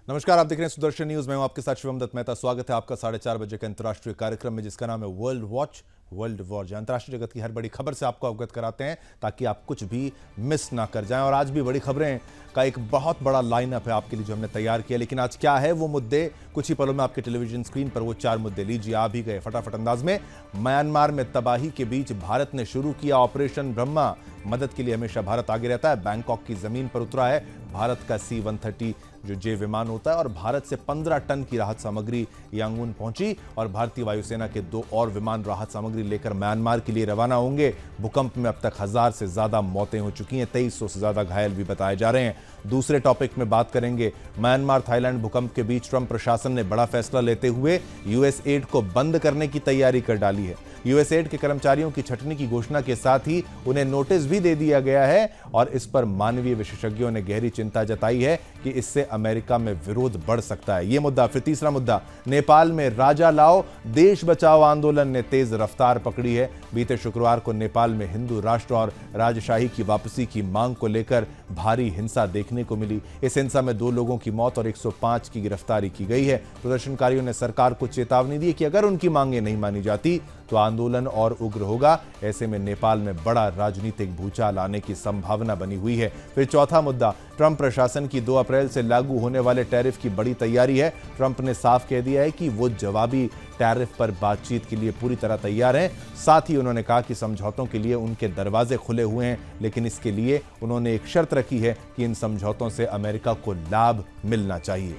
नमस्कार, आप देख रहे हैं सुदर्शन न्यूज। मैं हूं आपके साथ शिवम दत्त मेहता। स्वागत है आपका 4:30 बजे के अंतर्राष्ट्रीय कार्यक्रम में, जिसका नाम है वर्ल्ड वॉच वर्ल्ड वॉर। अंतर्राष्ट्रीय जगत की हर बड़ी खबर से आपको अवगत कराते हैं ताकि आप कुछ भी मिस ना कर जाएं। और आज भी बड़ी खबरें का एक बहुत बड़ा लाइनअप है आपके लिए जो हमने तैयार किया। लेकिन आज क्या है वो मुद्दे, कुछ ही पलों में आपके टेलीविजन स्क्रीन पर वो 4 मुद्दे लीजिए। आ भी गए फटाफट अंदाज में। म्यांमार में तबाही के बीच भारत ने शुरू किया ऑपरेशन ब्रह्मा। मदद के लिए हमेशा भारत आगे रहता है। बैंकॉक की जमीन पर उतरा है भारत का C-130 जो जे विमान होता है, और भारत से 15 टन की राहत सामग्री यांगून पहुंची। और भारतीय वायुसेना के 2 और विमान राहत सामग्री लेकर म्यांमार के लिए रवाना होंगे। भूकंप में अब तक 1000 से ज्यादा मौतें हो चुकी हैं, 2300 से ज्यादा घायल भी बताए जा रहे हैं। दूसरे टॉपिक में बात करेंगे म्यांमार थाईलैंड भूकंप के बीच ट्रंप प्रशासन ने बड़ा फैसला लेते हुए यूएस एड को बंद करने की तैयारी कर डाली है। यूएस एड के कर्मचारियों की छटनी की घोषणा के साथ ही उन्हें नोटिस भी दे दिया गया है। और इस पर मानवीय विशेषज्ञों ने गहरी चिंता जताई है कि इससे अमेरिका में विरोध बढ़ सकता है। यह मुद्दा। फिर तीसरा मुद्दा, नेपाल में राजा लाओ देश बचाओ आंदोलन ने तेज रफ्तार पकड़ी है। बीते शुक्रवार को नेपाल में हिंदू राष्ट्र और राजशाही की वापसी की मांग को लेकर भारी हिंसा देखने को मिली। इस हिंसा में 2 लोगों की मौत और 105 की गिरफ्तारी की गई है। प्रदर्शनकारियों ने सरकार को चेतावनी दी कि अगर उनकी मांगें नहीं मानी जाती तो आंदोलन और उग्र होगा। ऐसे में नेपाल में बड़ा राजनीतिक भूचाल आने की संभावना बनी हुई है। फिर चौथा मुद्दा, ट्रंप प्रशासन की 2 अप्रैल से लागू होने वाले टैरिफ की बड़ी तैयारी है। ट्रंप ने साफ कह दिया है कि वो जवाबी टैरिफ पर बातचीत के लिए पूरी तरह तैयार हैं। साथ ही उन्होंने कहा कि समझौतों के लिए उनके दरवाजे खुले हुए हैं, लेकिन इसके लिए उन्होंने एक शर्त रखी है कि इन समझौतों से अमेरिका को लाभ मिलना चाहिए।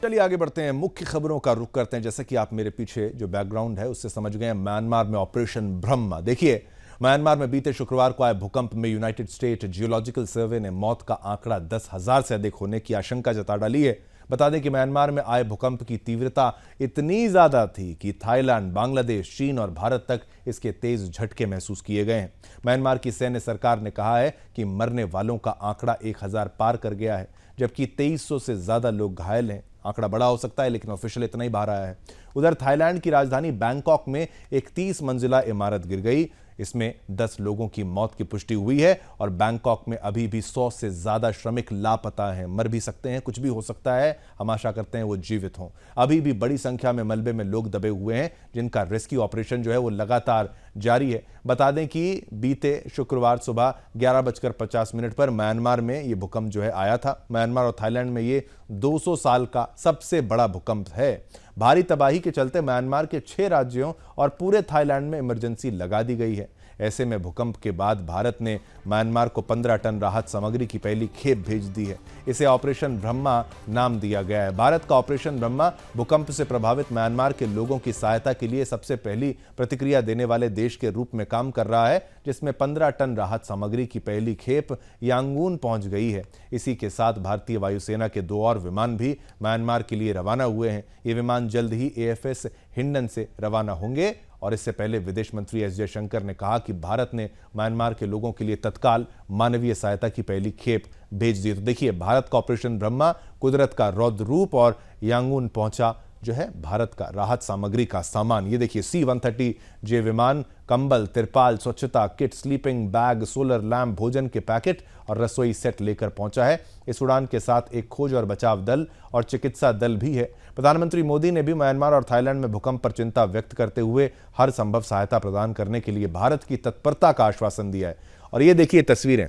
चलिए आगे बढ़ते हैं, मुख्य खबरों का रुख करते हैं। जैसे कि आप मेरे पीछे जो बैकग्राउंड है उससे समझ गए, म्यांमार में ऑपरेशन ब्रह्मा। देखिए, म्यांमार में बीते शुक्रवार को आए भूकंप में यूनाइटेड स्टेट जियोलॉजिकल सर्वे ने मौत का आंकड़ा 10,000 से अधिक होने की आशंका जता डाली है। बता दें कि म्यांमार में आए भूकंप की तीव्रता इतनी ज्यादा थी कि थाईलैंड, बांग्लादेश, चीन और भारत तक इसके तेज झटके महसूस किए गए हैं। म्यांमार की सैन्य सरकार ने कहा है कि मरने वालों का आंकड़ा 1000 पार कर गया है, जबकि 2300 से ज्यादा लोग घायल हैं। आंकड़ा बड़ा हो सकता है, लेकिन ऑफिशियल इतना ही बाहर आया है। उधर थाईलैंड की राजधानी बैंकॉक में एक 30 मंजिला इमारत गिर गई। इसमें 10 लोगों की मौत की पुष्टि हुई है और बैंकॉक में अभी भी 100 से ज्यादा श्रमिक लापता हैं। मर भी सकते हैं, कुछ भी हो सकता है। हम आशा करते हैं वो जीवित हों। अभी भी बड़ी संख्या में मलबे में लोग दबे हुए हैं, जिनका रेस्क्यू ऑपरेशन जो है वो लगातार जारी है। बता दें कि बीते शुक्रवार सुबह 11:50 पर म्यांमार में ये भूकंप जो है आया था। म्यांमार और थाईलैंड में ये 200 साल का सबसे बड़ा भूकंप है। भारी तबाही के चलते म्यांमार के 6 राज्यों और पूरे थाईलैंड में इमरजेंसी लगा दी गई है। ऐसे में भूकंप के बाद भारत ने म्यांमार को 15 टन राहत सामग्री की पहली खेप भेज दी है। इसे ऑपरेशन ब्रह्मा नाम दिया गया है। भारत का ऑपरेशन ब्रह्मा भूकंप से प्रभावित म्यांमार के लोगों की सहायता के लिए सबसे पहली प्रतिक्रिया देने वाले देश के रूप में काम कर रहा है, जिसमें 15 टन राहत सामग्री की पहली खेप यांगून पहुंच गई है। इसी के साथ भारतीय वायुसेना के 2 और विमान भी म्यांमार के लिए रवाना हुए हैं। ये विमान जल्द ही AFS हिंडन से रवाना होंगे। और इससे पहले विदेश मंत्री S जयशंकर ने कहा कि भारत ने म्यांमार के लोगों के लिए तत्काल मानवीय सहायता की पहली खेप भेज दी। तो देखिए, भारत का ऑपरेशन ब्रह्मा कुदरत का रौद्र रूप, और यांगून पहुंचा जो है भारत का राहत सामग्री का सामान। ये देखिए, C-130 जे विमान कंबल, तिरपाल, स्वच्छता kit, sleeping bag, solar lamp, भोजन के पैकेट और रसोई सेट लेकर पहुंचा है। इस उड़ान के साथ एक खोज और बचाव दल और चिकित्सा दल भी है। प्रधानमंत्री मोदी ने भी म्यांमार और थाईलैंड में भूकंप पर चिंता व्यक्त करते हुए हर संभव सहायता प्रदान करने के लिए भारत की तत्परता का आश्वासन दिया है। और ये देखिए तस्वीरें,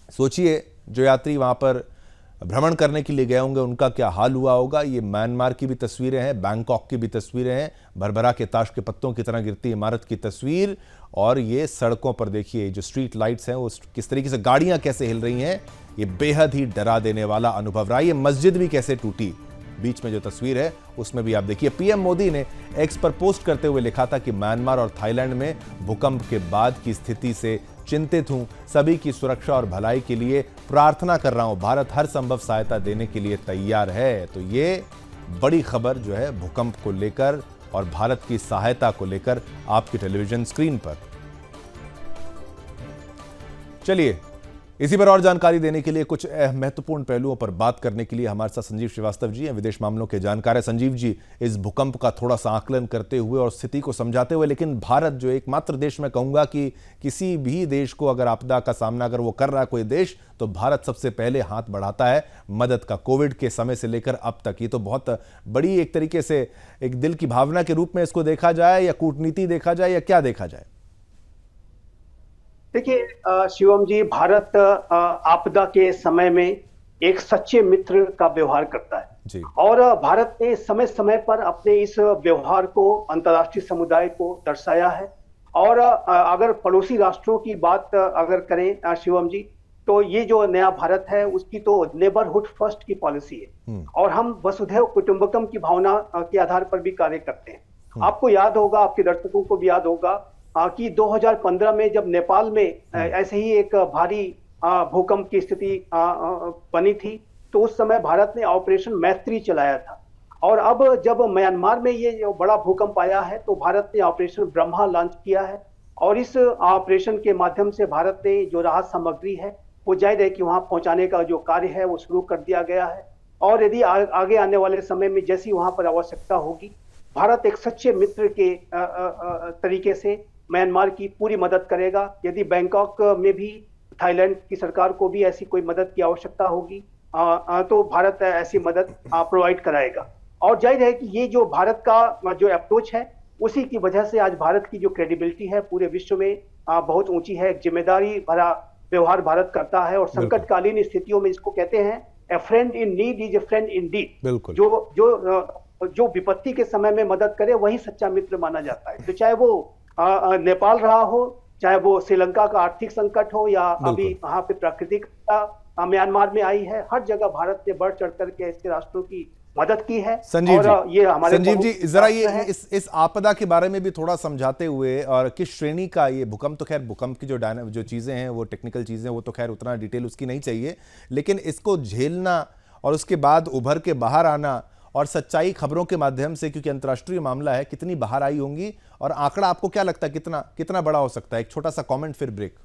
सोचिए जो यात्री वहां पर भ्रमण करने के लिए गए होंगे उनका क्या हाल हुआ होगा। ये म्यांमार की भी तस्वीरें हैं, बैंकॉक की भी तस्वीरें हैं, भरभरा के ताश के पत्तों की तरह गिरती इमारत की तस्वीर। और ये सड़कों पर देखिए जो स्ट्रीट लाइट्स हैं वो किस तरीके से, गाड़ियां कैसे हिल रही हैं। ये बेहद ही डरा देने वाला अनुभव रहा। ये मस्जिद भी कैसे टूटी, बीच में जो तस्वीर है उसमें भी आप देखिए। पीएम मोदी ने एक्स पर पोस्ट करते हुए लिखा था कि म्यांमार और थाईलैंड में भूकंप के बाद की स्थिति से चिंतित हूं, सभी की सुरक्षा और भलाई के लिए प्रार्थना कर रहा हूं। भारत हर संभव सहायता देने के लिए तैयार है। तो ये बड़ी खबर जो है भूकंप को लेकर और भारत की सहायता को लेकर आपकी टेलीविजन स्क्रीन पर। चलिए इसी पर और जानकारी देने के लिए, कुछ महत्वपूर्ण पहलुओं पर बात करने के लिए हमारे साथ संजीव श्रीवास्तव जी हैं, विदेश मामलों के जानकार है। संजीव जी, इस भूकंप का थोड़ा सा आकलन करते हुए और स्थिति को समझाते हुए, लेकिन भारत जो एकमात्र देश, मैं कहूंगा कि किसी भी देश को अगर आपदा का सामना अगर वो कर रहा है कोई देश, तो भारत सबसे पहले हाथ बढ़ाता है मदद का। कोविड के समय से लेकर अब तक ये तो बहुत बड़ी एक तरीके से एक दिल की भावना के रूप में इसको देखा जाए, या कूटनीति देखा जाए, या क्या देखा जाए? देखिए शिवम जी, भारत आपदा के समय में एक सच्चे मित्र का व्यवहार करता है जी। और भारत ने समय समय पर अपने इस व्यवहार को अंतर्राष्ट्रीय समुदाय को दर्शाया है। और अगर पड़ोसी राष्ट्रों की बात अगर करें शिवम जी, तो ये जो नया भारत है उसकी तो नेबरहुड फर्स्ट की पॉलिसी है और हम वसुधैव कुटुंबकम की भावना के आधार पर भी कार्य करते हैं। आपको याद होगा, आपके दर्शकों को भी याद होगा कि 2015 में जब नेपाल में ऐसे ही एक भारी भूकंप की स्थिति बनी थी, तो उस समय भारत ने ऑपरेशन मैत्री चलाया था। और अब जब म्यांमार में ये जो बड़ा भूकंप आया है, तो भारत ने ऑपरेशन ब्रह्मा लॉन्च किया है और इस ऑपरेशन के माध्यम से भारत ने जो राहत सामग्री है वो जाहिर है कि वहां पहुंचाने का जो कार्य है वो शुरू कर दिया गया है। और यदि आगे आने वाले समय में जैसी वहां पर आवश्यकता होगी, भारत एक सच्चे मित्र के तरीके से म्यांमार की पूरी मदद करेगा। यदि बैंकॉक में भी थाईलैंड की सरकार को भी ऐसी कोई मदद की आवश्यकता होगी तो भारत ऐसी मदद प्रोवाइड कराएगा। और जाहिर है कि ये जो भारत का जो अप्रोच है, उसी की वजह से आज भारत की जो क्रेडिबिलिटी है पूरे विश्व में बहुत ऊंची है। एक जिम्मेदारी भरा व्यवहार भारत करता है और संकटकालीन स्थितियों में इसको कहते हैं a friend in need is a friend in deed. जो विपत्ति के समय में मदद करे वही सच्चा मित्र माना जाता है। तो चाहे वो नेपाल रहा हो, चाहे वो श्रीलंका का आर्थिक संकट हो, या अभी वहां पे प्राकृतिक म्यांमार में आई है, हर जगह भारत ने बढ़ चढ़ करके ऐसे राष्ट्रों की मदद की है। संजीव जी, ये हमारे संजीव जी जरा ये इस आपदा के बारे में भी थोड़ा समझाते हुए, और किस श्रेणी का ये भूकंप, तो खैर भूकंप की जो चीजें हैं वो टेक्निकल चीजें, वो तो खैर उतना डिटेल उसकी नहीं चाहिए, लेकिन इसको झेलना और उसके बाद उभर के बाहर आना और सच्चाई खबरों के माध्यम से, क्योंकि अंतर्राष्ट्रीय मामला है, कितनी बाहर आई होंगी और आंकड़ा आपको क्या लगता है कितना बड़ा हो सकता है? एक छोटा सा कमेंट फिर ब्रेक।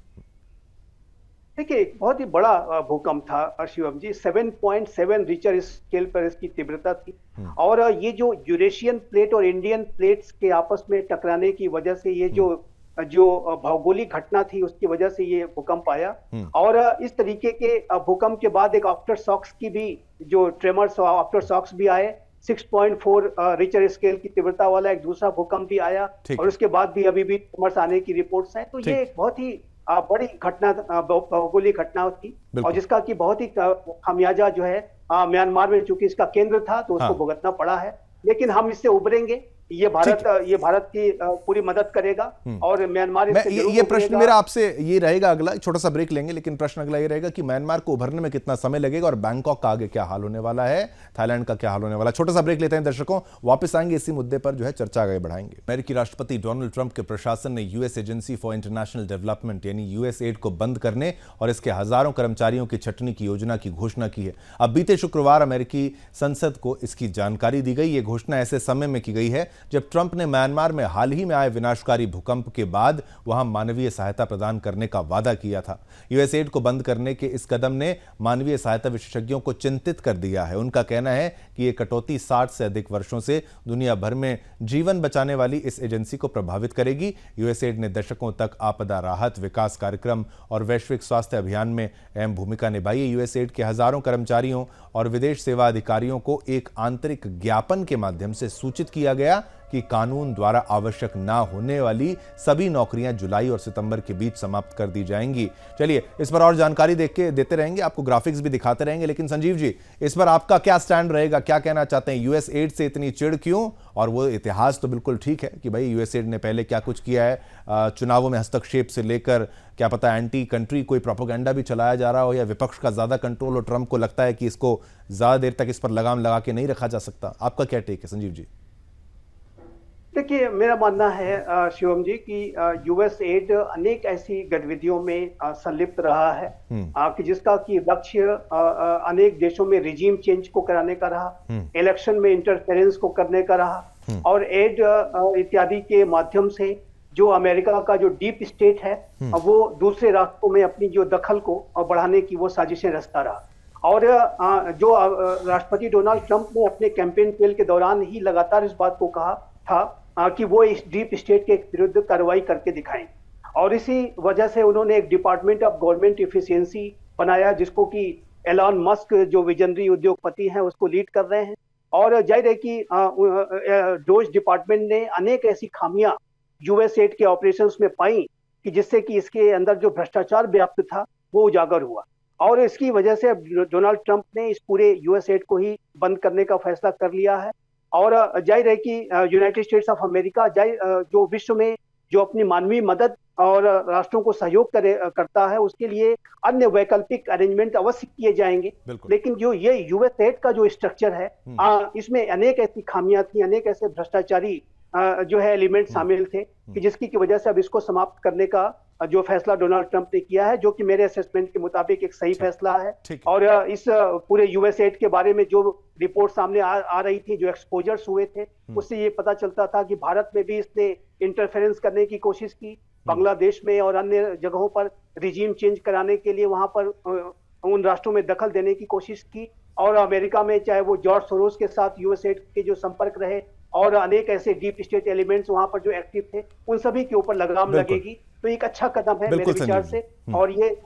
देखिए, बहुत ही बड़ा भूकंप था शिवम जी। 7.7 रिक्टर स्केल पर इसकी तीव्रता थी और ये जो यूरेशियन प्लेट और इंडियन प्लेट्स के आपस में टकराने की वजह से ये जो भौगोलिक घटना थी उसकी वजह से ये भूकंप आया। और इस तरीके के भूकंप के बाद एक आफ्टर शॉक्स की भी जो ट्रेमर्स और आफ्टर शॉक्स भी आए। 6.4 रिक्टर स्केल की तीव्रता वाला एक दूसरा भूकंप भी आया और उसके बाद भी अभी भी ट्रेमर्स आने की रिपोर्ट्स हैं। तो ये एक बहुत ही बड़ी घटना, भौगोलिक घटना थी और जिसका की बहुत ही खामियाजा जो है म्यांमार में, चूंकि इसका केंद्र था तो उसको भुगतना पड़ा है। लेकिन हम इससे उबरेंगे, ये भारत की पूरी मदद करेगा और म्यांमार ये प्रश्न मेरा आपसे ये रहेगा, अगला छोटा सा ब्रेक लेंगे, लेकिन प्रश्न अगला ये रहेगा कि म्यांमार को उभरने में कितना समय लगेगा और बैंकॉक का आगे क्या हाल होने वाला है, थाईलैंड का क्या हाल होने वाला है। छोटा सा ब्रेक लेते हैं दर्शकों, वापस आएंगे, इसी मुद्दे पर जो है चर्चा आगे बढ़ाएंगे। अमेरिकी राष्ट्रपति डोनाल्ड ट्रंप के प्रशासन ने US agency for international development यानी यूएसएड को बंद करने और इसके हजारों कर्मचारियों की छटनी की योजना की घोषणा की है। अब बीते शुक्रवार अमेरिकी संसद को इसकी जानकारी दी गई। ये घोषणा ऐसे समय में की गई है जब ट्रंप ने म्यांमार में हाल ही में आए विनाशकारी भूकंप के बाद वहां मानवीय सहायता प्रदान करने का वादा किया था। यूएसएड को बंद करने के इस कदम ने मानवीय सहायता विशेषज्ञों को चिंतित कर दिया है। उनका कहना है कि यह कटौती 60 से अधिक वर्षों से दुनिया भर में जीवन बचाने वाली इस एजेंसी को प्रभावित करेगी। यूएसएड ने दशकों तक आपदा राहत, विकास कार्यक्रम और वैश्विक स्वास्थ्य अभियान में अहम भूमिका निभाई है। यूएसएड के हजारों कर्मचारियों और विदेश सेवा अधिकारियों को एक आंतरिक ज्ञापन के माध्यम से सूचित किया गया कि कानून द्वारा आवश्यक ना होने वाली सभी नौकरियां जुलाई और सितंबर के बीच समाप्त कर दी जाएंगी। चलिए, इस पर और जानकारी देते रहेंगे, आपको ग्राफिक्स भी दिखाते रहेंगे, लेकिन संजीव जी, इस पर आपका क्या स्टैंड रहेगा, क्या कहना चाहते हैं? यूएसएड से इतनी चिढ़ क्यों? और वो इतिहास तो बिल्कुल ठीक है कि भाई यूएसएड ने पहले क्या कुछ किया है, चुनावों में हस्तक्षेप से लेकर क्या पता एंटी कंट्री कोई प्रोपेगेंडा भी चलाया जा रहा हो या विपक्ष का ज्यादा कंट्रोल हो, ट्रंप को लगता है कि इसको ज्यादा देर तक इस पर लगाम लगा के नहीं रखा जा सकता। आपका क्या टेक है संजीव जी? देखिए, मेरा मानना है शिवम जी कि यूएसएड अनेक ऐसी गतिविधियों में संलिप्त रहा है कि जिसका कि लक्ष्य अनेक देशों में रिजीम चेंज को कराने का रहा, इलेक्शन में इंटरफेरेंस को करने का रहा और एड इत्यादि के माध्यम से जो अमेरिका का जो डीप स्टेट है वो दूसरे राष्ट्रों में अपनी जो दखल को बढ़ाने की वो साजिशें रचता रहा। और जो राष्ट्रपति डोनाल्ड ट्रंप ने अपने कैंपेन ट्रेल के दौरान ही लगातार इस बात को कहा था कि वो इस डीप स्टेट के विरुद्ध कार्रवाई करके दिखाएं। और इसी वजह से उन्होंने एक डिपार्टमेंट ऑफ गवर्नमेंट इफिशियंसी बनाया, जिसको कि एलन मस्क जो विजनरी उद्योगपति हैं उसको लीड कर रहे हैं। और जाहिर है कि डोज डिपार्टमेंट ने अनेक ऐसी खामियां यूएसएड के ऑपरेशंस में पाई कि जिससे कि इसके अंदर जो भ्रष्टाचार व्याप्त था वो उजागर हुआ। और इसकी वजह से अब डोनाल्ड ट्रंप ने इस पूरे यूएसएड को ही बंद करने का फैसला कर लिया है। और जाहिर है कि यूनाइटेड स्टेट्स ऑफ अमेरिका जो विश्व में जो अपनी मानवीय मदद और राष्ट्रों को सहयोग करता है, उसके लिए अन्य वैकल्पिक अरेंजमेंट अवश्य किए जाएंगे। लेकिन जो ये यूएसएड का जो स्ट्रक्चर है इसमें अनेक ऐसी खामियां थी, अनेक ऐसे भ्रष्टाचारी जो है एलिमेंट शामिल थे कि जिसकी की वजह से अब इसको समाप्त करने का जो फैसला डोनाल्ड ट्रंप ने किया है, जो कि मेरे असेसमेंट के मुताबिक एक सही फैसला है। और इस पूरे यूएसएड के बारे में जो रिपोर्ट सामने आ रही थी, जो एक्सपोजर्स हुए थे, उससे ये पता चलता था कि भारत में भी इसने इंटरफेरेंस करने की कोशिश की, बांग्लादेश में और अन्य जगहों पर रिजीम चेंज कराने के लिए वहां पर उन राष्ट्रों में दखल देने की कोशिश की। और अमेरिका में चाहे वो जॉर्ज सोरोस के साथ यूएसएड के जो संपर्क रहे और अनेक ऐसे डीप स्टेट एलिमेंट्स वहां पर जो एक्टिव थे, उन सभी के ऊपर लगाम लगेगी। तो एक अच्छा कदम है मेरे विचार से। और ये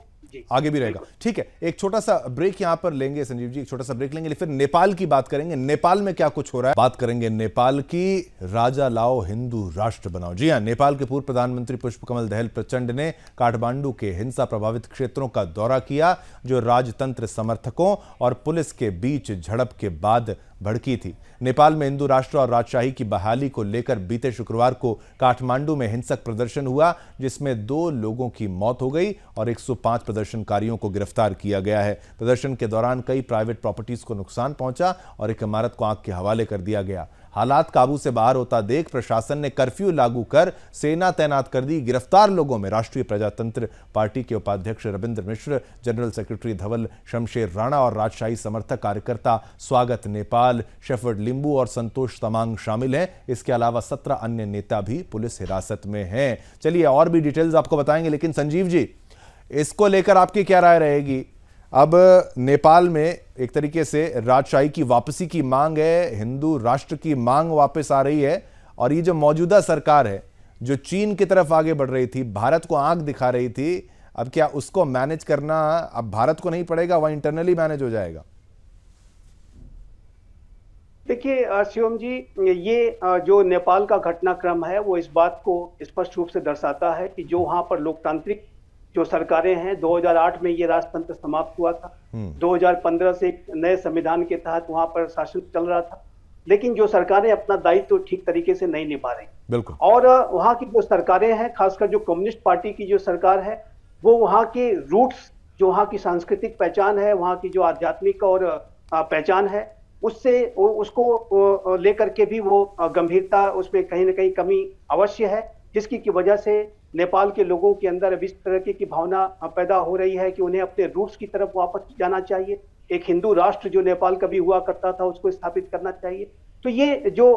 आगे भी रहेगा। ठीक है, एक छोटा सा ब्रेक यहां पर लेंगे संजीव जी, एक छोटा सा ब्रेक लेंगे, फिर नेपाल की बात करेंगे। नेपाल में क्या कुछ हो रहा है बात करेंगे नेपाल की। राजा लाओ हिंदू राष्ट्र बनाओ। जी हां, नेपाल के पूर्व प्रधानमंत्री पुष्पकमल दहल प्रचंड ने काठमांडू के हिंसा प्रभावित क्षेत्रों का दौरा किया, जो राजतंत्र समर्थकों और पुलिस के बीच झड़प के बाद भड़की थी। नेपाल में हिंदू राष्ट्र और राजशाही की बहाली को लेकर बीते शुक्रवार को काठमांडू में हिंसक प्रदर्शन हुआ, जिसमें 2 लोगों की मौत हो गई और 105 प्रदर्शनकारियों को गिरफ्तार किया गया है। प्रदर्शन के दौरान कई प्राइवेट प्रॉपर्टीज को नुकसान पहुंचा और एक इमारत को आग के हवाले कर दिया गया। हालात काबू से बाहर होता देख प्रशासन ने कर्फ्यू लागू कर सेना तैनात कर दी। गिरफ्तार लोगों में राष्ट्रीय प्रजातंत्र पार्टी के उपाध्यक्ष रविंद्र मिश्र, जनरल सेक्रेटरी धवल शमशेर राणा और राजशाही समर्थक कार्यकर्ता स्वागत नेपाल, शेफर्ड लिंबू और संतोष तमांग शामिल हैं। इसके अलावा 17 अन्य नेता भी पुलिस हिरासत में हैं। चलिए और भी डिटेल्स आपको बताएंगे, लेकिन संजीव जी, इसको लेकर आपकी क्या राय रहेगी? अब नेपाल में एक तरीके से राजशाही की वापसी की मांग है, हिंदू राष्ट्र की मांग वापस आ रही है, और ये जो मौजूदा सरकार है जो चीन की तरफ आगे बढ़ रही थी, भारत को आंख दिखा रही थी, अब क्या उसको मैनेज करना अब भारत को नहीं पड़ेगा, वह इंटरनली मैनेज हो जाएगा? देखिए शिवम जी, ये जो नेपाल का घटनाक्रम है वो इस बात को स्पष्ट रूप से दर्शाता है कि जो वहां पर लोकतांत्रिक जो सरकारें हैं, 2008 में ये राजतंत्र समाप्त हुआ था। 2015 से एक नए संविधान के तहत वहां पर शासन चल रहा था, लेकिन जो सरकारें अपना दायित्व ठीक तरीके से नहीं निभा रही। बिल्कुल। और वहां की जो सरकारें हैं, खासकर जो कम्युनिस्ट पार्टी की जो सरकार है, वो वहां के रूट्स, जो वहां की सांस्कृतिक पहचान है, वहां की जो आध्यात्मिक और पहचान है, उसको लेकर के भी वो गंभीरता, उसमें कहीं ना कहीं कमी अवश्य है, जिसकी की वजह से नेपाल के लोगों के अंदर अब इस तरह की भावना पैदा हो रही है कि उन्हें अपने रूट्स की तरफ वापस जाना चाहिए। एक हिंदू राष्ट्र जो नेपाल कभी हुआ करता था उसको स्थापित करना चाहिए। तो ये जो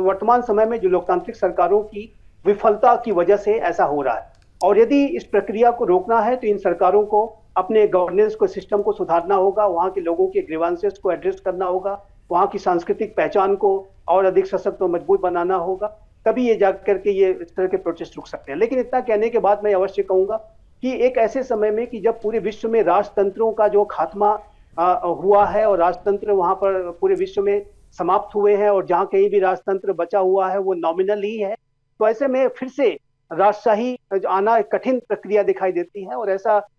वर्तमान समय में जो लोकतांत्रिक सरकारों की विफलता की वजह से ऐसा हो रहा है, और यदि इस प्रक्रिया को रोकना है तो इन सरकारों को अपने गवर्नेंस को, सिस्टम को सुधारना होगा, वहां के लोगों के ग्रीवांसेस को एड्रेस करना होगा, वहां की सांस्कृतिक पहचान को और अधिक सशक्त और मजबूत बनाना होगा, तभी ये जाकर के ये इस तरह के प्रोटेस्ट रुक सकते हैं। लेकिन इतना कहने के बाद मैं अवश्य कहूंगा कि एक ऐसे समय में कि जब पूरे विश्व में राजतंत्रों का जो खात्मा हुआ है और राजतंत्र वहां पर पूरे विश्व में समाप्त हुए हैं, और जहां कहीं भी राजतंत्र बचा हुआ है वो नॉमिनल ही है, तो ऐसे में फिर से राजशाही आना एक कठिन प्रक्रिया दिखाई देती है।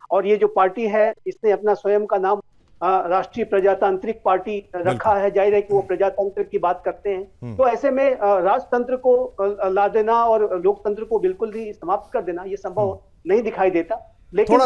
और ये जो पार्टी है, इसने अपना स्वयं का नाम राष्ट्रीय प्रजातांत्रिक पार्टी रखा है। जाहिर है कि वो प्रजातंत्र की बात करते हैं। तो ऐसे में राजतंत्र को ला देना और लोकतंत्र को बिल्कुल ही समाप्त कर देना ये संभव नहीं दिखाई देता। लेकिन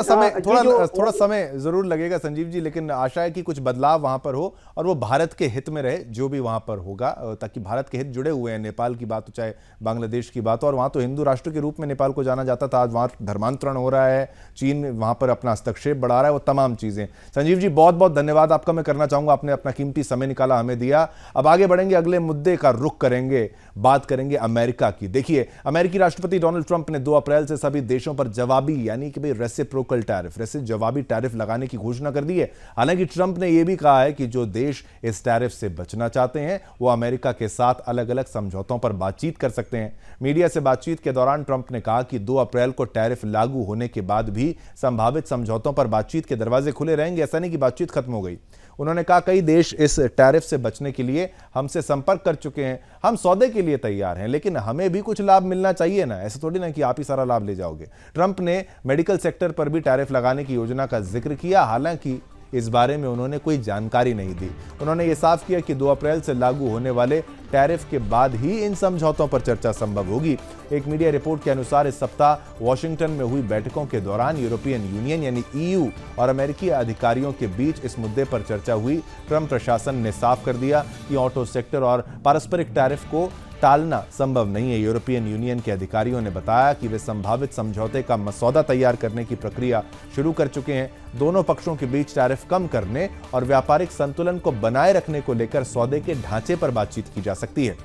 थोड़ा समय जरूर लगेगा संजीव जी, लेकिन आशा है कि कुछ बदलाव वहां पर हो और वो भारत के हित में रहे जो भी वहां पर होगा, ताकि भारत के हित जुड़े हुए हैं। नेपाल की बात हो चाहे बांग्लादेश की बात हो, और वहां तो हिंदू राष्ट्र के रूप में नेपाल को जाना जाता था, आज वहां धर्मांतरण हो रहा है, चीन वहां पर अपना हस्तक्षेप बढ़ा रहा है, वो तमाम चीजें। संजीव जी बहुत बहुत धन्यवाद आपका मैं करना चाहूंगा, आपने अपना कीमती समय निकाला, हमें दिया। अब आगे बढ़ेंगे, अगले मुद्दे का रुख करेंगे, बात करेंगे अमेरिका की। देखिए, अमेरिकी राष्ट्रपति डोनाल्ड ट्रंप ने 2 अप्रैल से सभी देशों पर जवाबी यानी कि भाई रेसिप्रोकल टैरिफ जवाबी टैरिफ लगाने की घोषणा कर दी है। हालांकि ट्रंप ने यह भी कहा है कि जो देश इस टैरिफ से बचना चाहते हैं वो अमेरिका के साथ अलग अलग समझौतों पर बातचीत कर सकते हैं। मीडिया से बातचीत के दौरान ट्रंप ने कहा कि 2 अप्रैल को टैरिफ लागू होने के बाद भी संभावित समझौतों पर बातचीत के दरवाजे खुले रहेंगे, ऐसा नहीं कि बातचीत खत्म हो गई। उन्होंने कहा कई देश इस टैरिफ से बचने के लिए हमसे संपर्क कर चुके हैं, हम सौदे के लिए तैयार हैं, लेकिन हमें भी कुछ लाभ मिलना चाहिए ना, ऐसा थोड़ी ना कि आप ही सारा लाभ ले जाओगे। ट्रंप ने मेडिकल सेक्टर पर भी टैरिफ लगाने की योजना का जिक्र किया, हालांकि इस बारे में उन्होंने कोई जानकारी नहीं दी। उन्होंने यह साफ किया कि 2 अप्रैल से लागू होने वाले टैरिफ के बाद ही इन समझौतों पर चर्चा संभव होगी। एक मीडिया रिपोर्ट के अनुसार इस सप्ताह वॉशिंगटन में हुई बैठकों के दौरान यूरोपियन यूनियन यानी ईयू और अमेरिकी अधिकारियों के बीच इस मुद्दे पर चर्चा हुई। ट्रंप प्रशासन ने साफ कर दिया कि ऑटो सेक्टर और पारस्परिक टैरिफ को टालना संभव नहीं है। यूरोपियन यूनियन के अधिकारियों ने बताया कि वे संभावित समझौते का मसौदा तैयार करने की प्रक्रिया शुरू कर चुके हैं। दोनों पक्षों के बीच टैरिफ कम करने और व्यापारिक संतुलन को बनाए रखने को लेकर सौदे के ढांचे पर बातचीत की जा सकती है।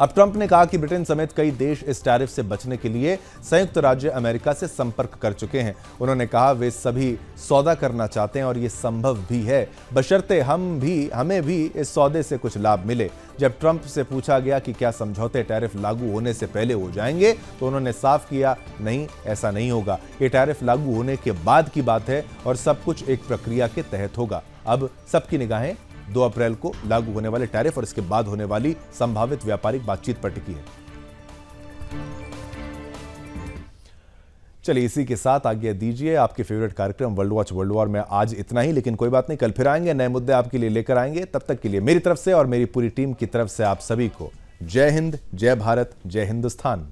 अब ट्रंप ने कहा कि ब्रिटेन समेत कई देश इस टैरिफ से बचने के लिए संयुक्त राज्य अमेरिका से संपर्क कर चुके हैं। उन्होंने कहा वे सभी सौदा करना चाहते हैं और ये संभव भी है, बशर्ते हमें भी इस सौदे से कुछ लाभ मिले। जब ट्रंप से पूछा गया कि क्या समझौते टैरिफ लागू होने से पहले हो जाएंगे, तो उन्होंने साफ किया नहीं, ऐसा नहीं होगा। ये टैरिफ लागू होने के बाद की बात है और सब कुछ एक प्रक्रिया के तहत होगा। अब सबकी निगाहें 2 अप्रैल को लागू होने वाले टैरिफ और इसके बाद होने वाली संभावित व्यापारिक बातचीत पर टिकी है। चलिए इसी के साथ आगे दीजिए आपके फेवरेट कार्यक्रम वर्ल्ड वॉच वर्ल्ड वॉर में आज इतना ही, लेकिन कोई बात नहीं, कल फिर आएंगे, नए मुद्दे आपके लिए लेकर आएंगे। तब तक के लिए मेरी तरफ से और मेरी पूरी टीम की तरफ से आप सभी को जय हिंद, जय भारत, जय हिंदुस्तान।